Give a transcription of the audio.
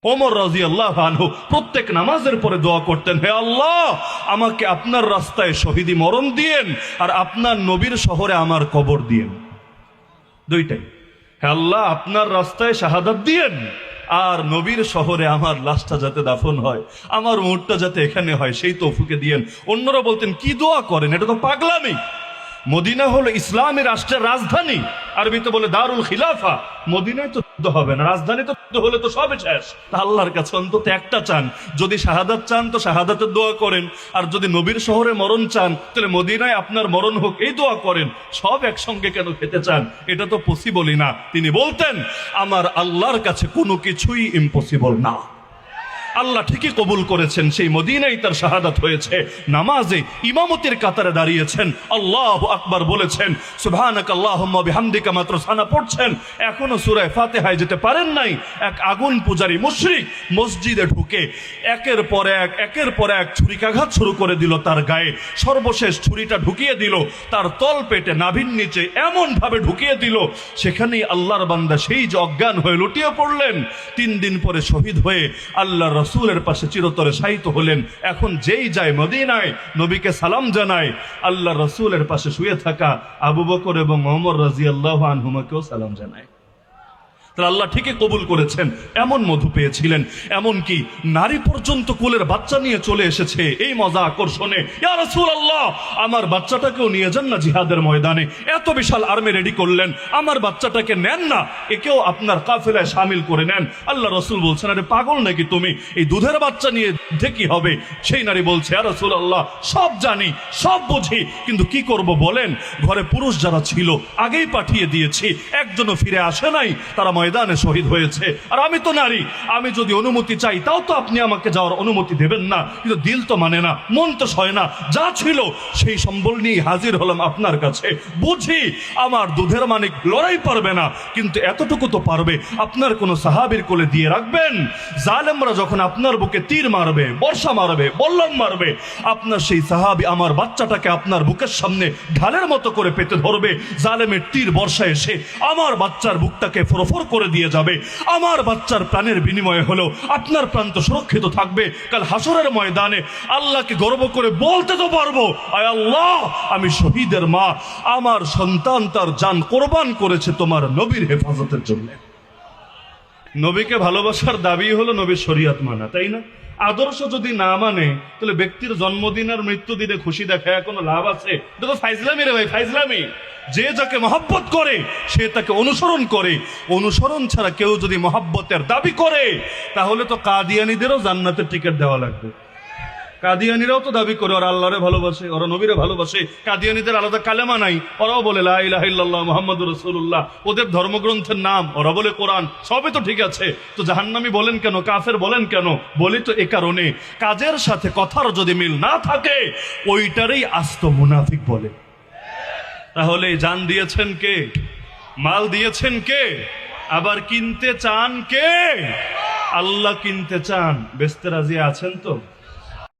ওমর রাদিয়াল্লাহু আনহু প্রত্যেক নামাজের পরে দোয়া করতেন, হে আল্লাহ, আমাকে আপনার রাস্তায় শহীদি মরণ দিয়েন আর আপনার নবীর শহরে আমার কবর দিয়েন। দুইটাই, হে আল্লাহ, আপনার রাস্তায় শাহাদাত দিয়েন আর নবীর শহরে আমার লাশটা যাতে দাফন হয়, আমার মুহূর্তটা যাতে এখানে হয়, সেই তৌফিকে দিয়েন। অন্যরা বলতেন, কি দোয়া করেন, এটা তো পাগলামি। মদিনা হলো ইসলামী রাষ্ট্রের রাজধানী, আরবিতে বলে দারুল খিলাফা। মদিনায় তো যুদ্ধ হবে না, রাজধানী তো যুদ্ধ হলে তো সবে শেষ। তা আল্লাহর কাছে অন্তত একটা চান, যদি শাহাদাত চান তো শাহাদাতের দোয়া করেন, আর যদি নবীর শহরে মরণ চান তাহলে মদিনায় আপনার মরণ হোক, এই দোয়া করেন। সব একসঙ্গে কেন খেতে চান? এটা তো পসিবলই না। তিনি বলতেন, আমার আল্লাহর কাছে কোনো কিছুই ইম্পসিবল না। আল্লাহ ঠিকই কবুল করেছেন, সেই মদিনায় তার শাহাদাত হয়েছে। নামাজে ইমামতির কাতারে দাঁড়িয়েছেন, আল্লাহু আকবার বলেছেন, সুবহানাকাল্লাহুম্মা বিহামদিকা মাত্র সানা পড়ছেন, এখনো সূরা ফাতিহায় যেতে পারেন নাই। এক আগুন পূজারী মুশরিক মসজিদে ঢুকে একের পর এক ছুরিকাঘাত শুরু করে দিল তার গায়ে। সর্বশেষ ছুরিটা ঢুকিয়ে দিল তার তল পেটে, নাভির নিচে, এমন ভাবে ঢুকিয়ে দিল, সেখানেই আল্লাহর বান্দা সেই যে অজ্ঞান হয়ে লুটিয়ে পড়লেন। 3 দিন পরে শহীদ হয়ে আল্লাহ রাসূলের পাশে চিরতরে শায়িত হলেন। এখন যেই যায় মদিনায় নবীকে সালাম জানায়, আল্লাহ রাসূলের পাশে শুয়ে থাকা আবু বকর এবং ওমর রাদিয়াল্লাহু আনহুমাকেও সালাম জানায়। তাহলে আল্লাহ ঠিকই কবুল করেছেন। এমন মধু পেয়েছিলেন, এমনকি নারী পর্যন্ত কোলের বাচ্চা নিয়ে চলে এসেছে এই মজা আকর্ষণে। ইয়া রাসূলুল্লাহ, আমার বাচ্চাটাকেও নিয়ে যান না জিহাদের ময়দানে, এত বিশাল আর্মি রেডি করলেন, আমার বাচ্চাটাকে নেন না, একেও আপনার কাফেলায় শামিল করে নেন। আল্লাহ রাসূল বলছেন, আরে পাগল নাকি তুমি, এই দুধের বাচ্চা নিয়ে যুদ্ধে কি হবে? সেই নারী বলছে, ইয়া রাসূলুল্লাহ, সব জানি, সব বুঝি, কিন্তু কি করব বলেন? ঘরে পুরুষ যারা ছিল আগেই পাঠিয়ে দিয়েছি, একজনও ফিরে আসে নাই, তারা ময়দানে শহীদ হয়েছে। আর আমি তো নারী, আমি যদি অনুমতি চাই তাও তো আপনি আমাকে যাওয়ার অনুমতি দেবেন না। কিন্তু দিল তো মানে না, মন তো সয় না, যা ছিল সেই সম্বল নিয়ে হাজির হলাম আপনার কাছে। বুঝি আমার দুধের মানিক লড়াই পারবে না, কিন্তু এতটুকু তো পারবে, আপনার কোন সাহাবীর কোলে দিয়ে রাখবেন। জালেমরা যখন আপনার বুকে তীর মারবে, বর্ষা মারবে, বল্লম মারবে, আপনার সেই সাহাবী আমার বাচ্চাটাকে আপনার বুকের সামনে ঢালের মতো করে পেতে ধরবে। জালেমের তীর বর্ষা এসে আমার বাচ্চার বুকটাকে ফরফর করে দিয়ে যাবে। আমার বাচ্চার প্রাণের বিনিময়ে হলো আপনার প্রাণ তো সুরক্ষিত থাকবে। কাল হাসরের ময়দানে আল্লাহকে গর্ব করে বলতে তো পারবো, আয় আল্লাহ, আমি শহীদের মা, আমার সন্তান তার জান কোরবান করেছে তোমার নবীর হেফাজতের জন্য। নবীকে ভালোবাসার দাবি হলো নবীর শরীয়ত মানা, তাই না? আদর্শ যদি না মানে তাহলে ব্যক্তির জন্মদিন আর মৃত্যুদিনে খুশি দেখায় কোনো লাভ আছে? এটা তো ফাইজলামি রে ভাই, ফাইজলামি। যে যাকে মহব্বত করে সে তাকে অনুসরণ করে। অনুসরণ ছাড়া কেউ যদি মহব্বতের দাবি করে তাহলে তো কাদিয়ানীদেরও জান্নাতের টিকিট দেওয়া লাগবে। কাদিয়ানীরাও তো দাবি করে ওরা আল্লাহরে ভালোবাসে, ওরা নবীরে ভালোবাসে। কাদিয়ানীদের আলাদা কালেমা নাই, ওরাও বলে লা ইলাহা ইল্লাল্লাহ মুহাম্মাদুর রাসূলুল্লাহ। ওদের ধর্মগ্রন্থের নাম, ওরা বলে কোরআন, সবই তো ঠিক আছে। তো জাহান্নামী বলেন কেন, কাফের বলেন কেন? বলি তো এ কারণে, কাজের সাথে কথার যদি মিল না থাকে ওইটারই আস্ত মুনাফিক বলে। তাহলে জান দিয়েছেন কে? মাল দিয়েছেন কে? আবার কিনতে চান কে? আল্লাহ কিনতে চান, বেচতে রাজি আছেন তো?